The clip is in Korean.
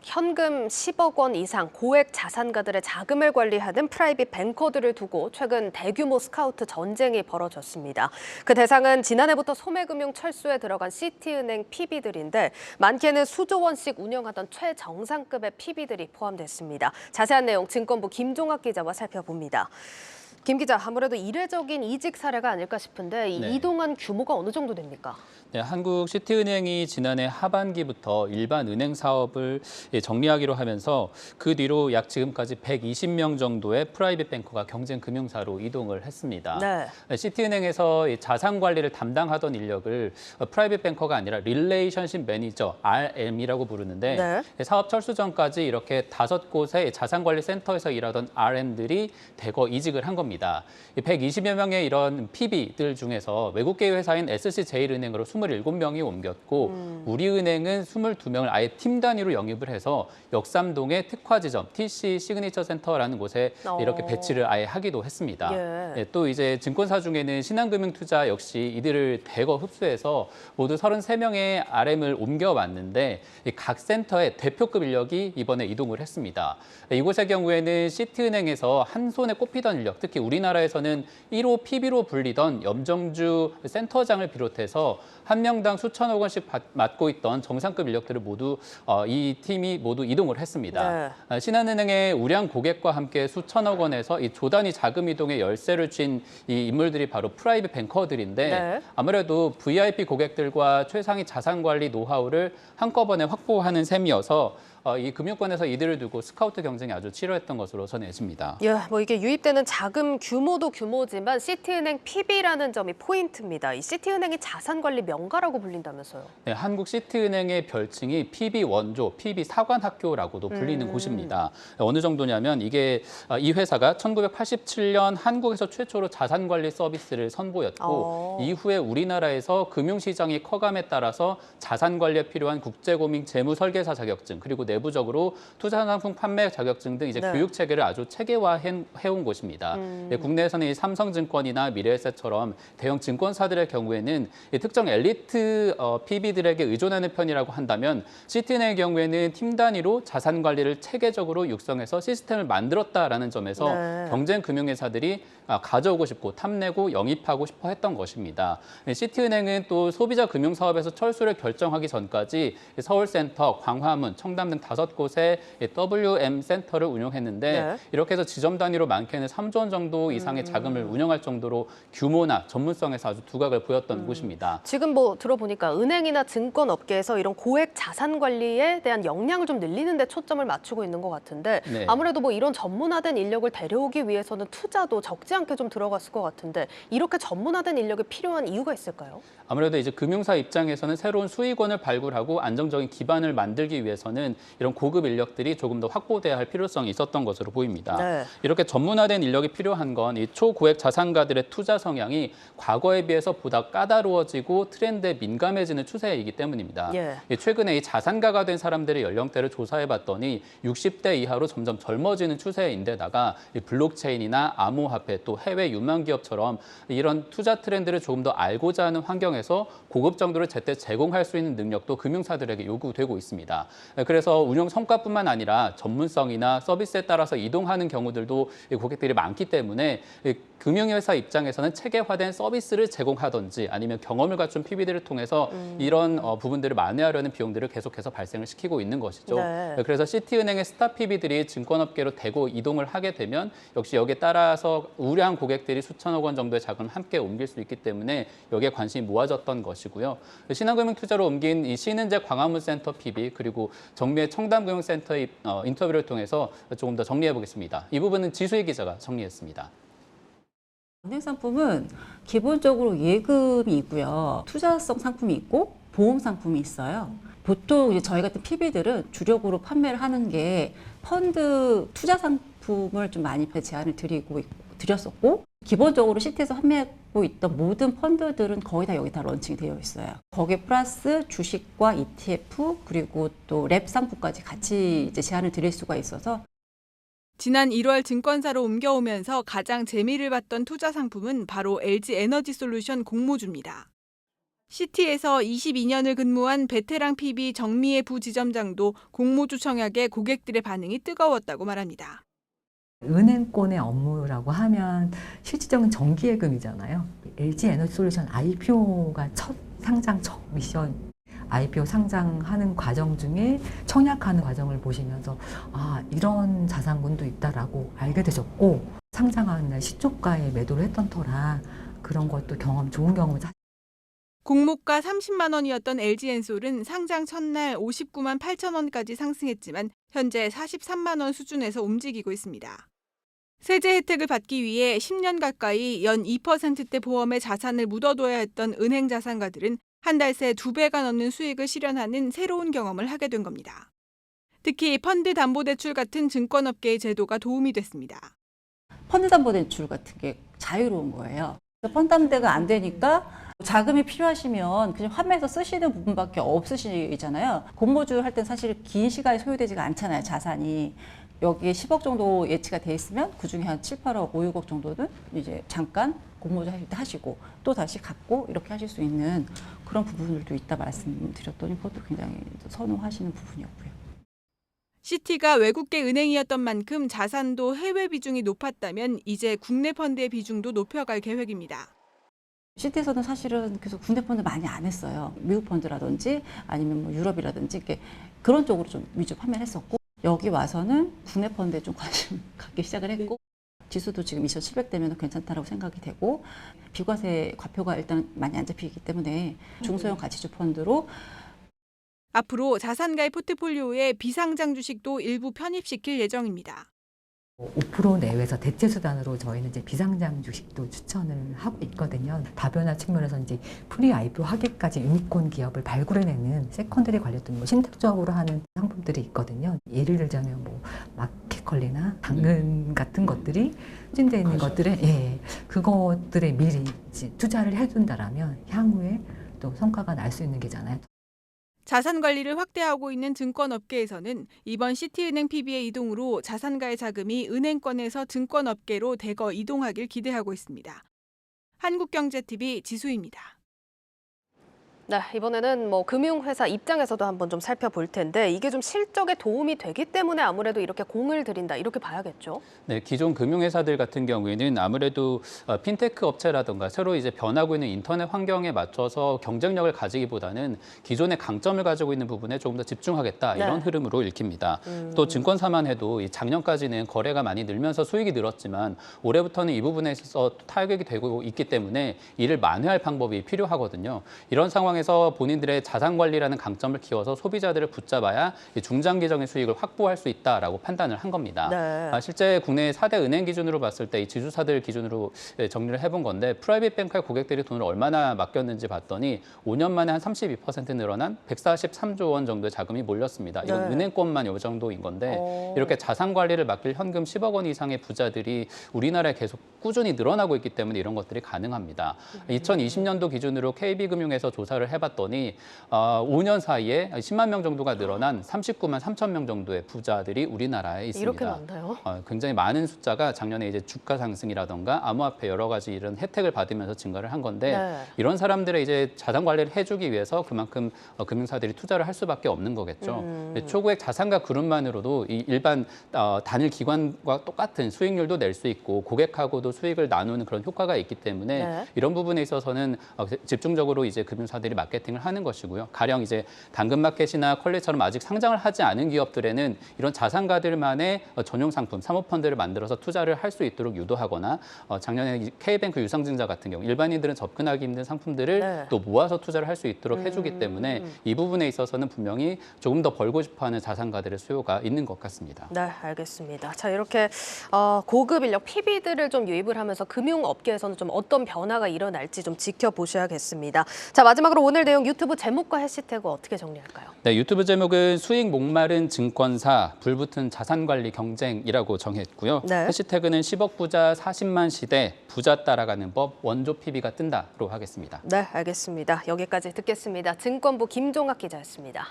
현금 10억 원 이상 고액 자산가들의 자금을 관리하는 프라이빗 뱅커들을 두고 최근 대규모 스카우트 전쟁이 벌어졌습니다. 그 대상은 지난해부터 소매금융 철수에 들어간 시티은행 PB들인데 많게는 수조 원씩 운영하던 최정상급의 PB들이 포함됐습니다. 자세한 내용 증권부 김종학 기자와 살펴봅니다. 김 기자, 아무래도 이례적인 이직 사례가 아닐까 싶은데 이 이동한 규모가 어느 정도 됩니까? 네, 한국시티은행이 지난해 하반기부터 일반 은행 사업을 정리하기로 하면서 그 뒤로 약 지금까지 120명 정도의 프라이빗 뱅커가 경쟁 금융사로 이동을 했습니다. 네, 시티은행에서 자산 관리를 담당하던 인력을 프라이빗 뱅커가 아니라 릴레이션십 매니저, RM이라고 부르는데 사업 철수 전까지 이렇게 5곳의 자산 관리 센터에서 일하던 RM들이 대거 이직을 한 겁니다. 120여 명의 이런 PB들 중에서 외국계 회사인 SC제일은행으로 27명이 옮겼고 우리은행은 22명을 아예 팀 단위로 영입을 해서 역삼동의 특화 지점 TC 시그니처 센터라는 곳에 이렇게 배치를 아예 하기도 했습니다. 예, 또 이제 증권사 중에는 신한금융투자 역시 이들을 대거 흡수해서 모두 33명의 RM을 옮겨왔는데 각 센터의 대표급 인력이 이번에 이동을 했습니다. 이곳의 경우에는 시티은행에서 한 손에 꼽히던 인력, 특히 우리나라에서는 1호 PB로 불리던 염정주 센터장을 비롯해서 한 명당 수천억 원씩 맡고 있던 정상급 인력들을 모두 이 팀이 모두 이동을 했습니다. 신한은행의 우량 고객과 함께 수천억 원에서 이 조단위 자금 이동의 열쇠를 쥔 이 인물들이 바로 프라이빗 뱅커들인데 아무래도 VIP 고객들과 최상위 자산 관리 노하우를 한꺼번에 확보하는 셈이어서 이 금융권에서 이들을 두고 스카우트 경쟁이 아주 치열했던 것으로 전해집니다. 예, 이게 유입되는 자금 규모도 규모지만 시티은행 PB라는 점이 포인트입니다. 이 시티은행이 자산관리 명가라고 불린다면서요? 네, 한국 시티은행의 별칭이 PB 원조, PB 사관학교라고도 불리는 곳입니다. 어느 정도냐면 이게 이 회사가 1987년 한국에서 최초로 자산관리 서비스를 선보였고 이후에 우리나라에서 금융시장이 커감에 따라서 자산관리에 필요한 국제고민 재무설계사 자격증 그리고 내부적으로 투자상품 판매 자격증 등 이제 교육 체계를 아주 체계화해온 곳입니다. 국내에서는 이 삼성증권이나 미래에셋처럼 대형 증권사들의 경우에는 이 특정 엘리트 PB들에게 의존하는 편이라고 한다면 시티은행의 경우에는 팀 단위로 자산 관리를 체계적으로 육성해서 시스템을 만들었다라는 점에서 경쟁 금융회사들이 가져오고 싶고 탐내고 영입하고 싶어 했던 것입니다. 시티은행은 또 소비자 금융사업에서 철수를 결정하기 전까지 서울센터, 광화문, 청담 등 5곳의 WM 센터를 운영했는데 이렇게 해서 지점 단위로 많게는 3조 원 정도 이상의 자금을 운영할 정도로 규모나 전문성에서 아주 두각을 보였던 곳입니다. 지금 들어보니까 은행이나 증권 업계에서 이런 고액 자산 관리에 대한 역량을 좀 늘리는 데 초점을 맞추고 있는 것 같은데 아무래도 이런 전문화된 인력을 데려오기 위해서는 투자도 적지 않게 좀 들어갔을 것 같은데 이렇게 전문화된 인력이 필요한 이유가 있을까요? 아무래도 이제 금융사 입장에서는 새로운 수익원을 발굴하고 안정적인 기반을 만들기 위해서는 이런 고급 인력들이 조금 더 확보돼야 할 필요성이 있었던 것으로 보입니다. 이렇게 전문화된 인력이 필요한 건 이 초고액 자산가들의 투자 성향이 과거에 비해서 보다 까다로워지고 트렌드에 민감해지는 추세이기 때문입니다. 최근에 이 자산가가 된 사람들의 연령대를 조사해봤더니 60대 이하로 점점 젊어지는 추세인데다가 이 블록체인이나 암호화폐 또 해외 유망 기업처럼 이런 투자 트렌드를 조금 더 알고자 하는 환경에서 고급 정도를 제때 제공할 수 있는 능력도 금융사들에게 요구되고 있습니다. 그래서 운영 성과뿐만 아니라 전문성이나 서비스에 따라서 이동하는 경우들도 고객들이 많기 때문에 금융회사 입장에서는 체계화된 서비스를 제공하든지 아니면 경험을 갖춘 PB들을 통해서 이런 부분들을 만회하려는 비용들을 계속해서 발생을 시키고 있는 것이죠. 그래서 시티은행의 스타 PB들이 증권업계로 대거 이동을 하게 되면 역시 여기에 따라서 우량 고객들이 수천억 원 정도의 자금을 함께 옮길 수 있기 때문에 여기에 관심이 모아졌던 것이고요. 신한금융투자로 옮긴 이 신은재 광화문센터 PB 그리고 정미애 청담금융센터의 인터뷰를 통해서 조금 더 정리해 보겠습니다. 이 부분은 지수희 기자가 정리했습니다. 은행 상품은 기본적으로 예금이 있고요. 투자성 상품이 있고 보험 상품이 있어요. 보통 이제 저희 같은 PB들은 주력으로 판매를 하는 게 펀드 투자 상품을 좀 많이 제안을 드렸었고 기본적으로 시트에서 판매하고 있던 모든 펀드들은 거의 다 여기 다 런칭이 되어 있어요. 거기에 플러스 주식과 ETF 그리고 또 랩 상품까지 같이 이제 제안을 드릴 수가 있어서 지난 1월 증권사로 옮겨오면서 가장 재미를 봤던 투자 상품은 바로 LG 에너지솔루션 공모주입니다. 시티에서 22년을 근무한 베테랑 PB 정미애 부지점장도 공모주 청약에 고객들의 반응이 뜨거웠다고 말합니다. 은행권의 업무라고 하면 실질적인 정기예금이잖아요. LG에너지솔루션 IPO가 상장 첫 미션, IPO 상장하는 과정 중에 청약하는 과정을 보시면서 아, 이런 자산군도 있다라고 알게 되셨고, 상장하는 날 시초가에 매도를 했던 터라 그런 것도 좋은 경험을. 공모가 30만 원이었던 LG엔솔은 상장 첫날 59만 8천 원까지 상승했지만 현재 43만 원 수준에서 움직이고 있습니다. 세제 혜택을 받기 위해 10년 가까이 연 2%대 보험에 자산을 묻어둬야 했던 은행 자산가들은 한 달 새 2배가 넘는 수익을 실현하는 새로운 경험을 하게 된 겁니다. 특히 펀드담보대출 같은 증권업계의 제도가 도움이 됐습니다. 펀드담보대출 같은 게 자유로운 거예요. 펀드담대가 안 되니까 자금이 필요하시면 그냥 환매해서 쓰시는 부분밖에 없으시잖아요. 공모주 할 땐 사실 긴 시간이 소요되지가 않잖아요, 자산이. 여기에 10억 정도 예치가 돼 있으면 그중에 한 7, 8억, 5, 6억 정도는 이제 잠깐 공모주 하실 때 하시고 또 다시 갚고 이렇게 하실 수 있는 그런 부분들도 있다 말씀드렸더니 그것도 굉장히 선호하시는 부분이었고요. 시티가 외국계 은행이었던 만큼 자산도 해외 비중이 높았다면 이제 국내 펀드의 비중도 높여갈 계획입니다. 시티에서는 사실은 계속 국내 펀드 많이 안 했어요. 미국 펀드라든지 아니면 뭐 유럽이라든지 그런 쪽으로 좀 위주 판매를 했었고, 여기 와서는 국내 펀드에 좀 관심 갖기 시작을 했고, 지수도 지금 2,700대면 괜찮다라고 생각이 되고, 비과세 과표가 일단 많이 안 잡히기 때문에 중소형 가치주 펀드로 앞으로 자산가의 포트폴리오에 비상장 주식도 일부 편입시킬 예정입니다. 5% 내외에서 대체 수단으로 저희는 이제 비상장 주식도 추천을 하고 있거든요. 다변화 측면에서 이제 프리 IPO 하기까지 유니콘 기업을 발굴해내는 세컨더리 관련된 뭐 신탁적으로 하는 상품들이 있거든요. 예를 들자면 뭐 마켓컬리나 당근 같은 것들이 추진되어 있는 것들에 그것들에 미리 이제 투자를 해둔다라면 향후에 또 성과가 날 수 있는 게잖아요. 자산 관리를 확대하고 있는 증권업계에서는 이번 시티은행 PB의 이동으로 자산가의 자금이 은행권에서 증권업계로 대거 이동하길 기대하고 있습니다. 한국경제TV 지수입니다. 네, 이번에는 뭐 금융회사 입장에서도 한번 좀 살펴볼 텐데 이게 좀 실적에 도움이 되기 때문에 아무래도 이렇게 공을 들인다 이렇게 봐야겠죠? 네, 기존 금융회사들 같은 경우에는 아무래도 핀테크 업체라든가 새로 이제 변하고 있는 인터넷 환경에 맞춰서 경쟁력을 가지기보다는 기존의 강점을 가지고 있는 부분에 조금 더 집중하겠다 이런 흐름으로 읽힙니다. 또 증권사만 해도 이 작년까지는 거래가 많이 늘면서 수익이 늘었지만 올해부터는 이 부분에 있어서 타격이 되고 있기 때문에 이를 만회할 방법이 필요하거든요. 이런 상황에서 본인들의 자산 관리라는 강점을 키워서 소비자들을 붙잡아야 중장기적인 수익을 확보할 수 있다라고 판단을 한 겁니다. 네. 실제 국내 4대 은행 기준으로 봤을 때 이 지주사들 기준으로 정리를 해본 건데 프라이빗 뱅크에 고객들이 돈을 얼마나 맡겼는지 봤더니 5년 만에 한 32% 늘어난 143조 원 정도의 자금이 몰렸습니다. 이건 네. 은행권만 이 정도인 건데 이렇게 자산 관리를 맡길 현금 10억 원 이상의 부자들이 우리나라에 계속 꾸준히 늘어나고 있기 때문에 이런 것들이 가능합니다. 2020년도 기준으로 KB금융에서 조사를 해봤더니 5년 사이에 10만 명 정도가 늘어난 39만 3천 명 정도의 부자들이 우리나라에 있습니다. 이렇게 많나요? 굉장히 많은 숫자가 작년에 이제 주가 상승이라던가 암호화폐 여러 가지 이런 혜택을 받으면서 증가를 한 건데 네. 이런 사람들의 이제 자산 관리를 해주기 위해서 그만큼 금융사들이 투자를 할 수밖에 없는 거겠죠. 초고액 자산가 그룹만으로도 이 일반 단일 기관과 똑같은 수익률도 낼 수 있고 고객하고도 수익을 나누는 그런 효과가 있기 때문에 네. 이런 부분에 있어서는 집중적으로 이제 금융사들이 마케팅을 하는 것이고요. 가령 이제 당근마켓이나 컬리처럼 아직 상장을 하지 않은 기업들에는 이런 자산가들만의 전용 상품, 사모펀드를 만들어서 투자를 할 수 있도록 유도하거나 작년에 K뱅크 유상증자 같은 경우 일반인들은 접근하기 힘든 상품들을 네. 또 모아서 투자를 할 수 있도록 해주기 때문에 이 부분에 있어서는 분명히 조금 더 벌고 싶어하는 자산가들의 수요가 있는 것 같습니다. 네, 알겠습니다. 자, 이렇게 고급 인력 PB들을 좀 유입을 하면서 금융업계에서는 좀 어떤 변화가 일어날지 좀 지켜보셔야겠습니다. 자, 마지막으로 오늘 내용 유튜브 제목과 해시태그 어떻게 정리할까요? 네, 유튜브 제목은 수익 목마른 증권사, 불붙은 자산관리 경쟁이라고 정했고요. 네. 해시태그는 10억 부자 40만 시대, 부자 따라가는 법, 원조 PB가 뜬다로 하겠습니다. 네, 알겠습니다. 여기까지 듣겠습니다. 증권부 김종학 기자였습니다.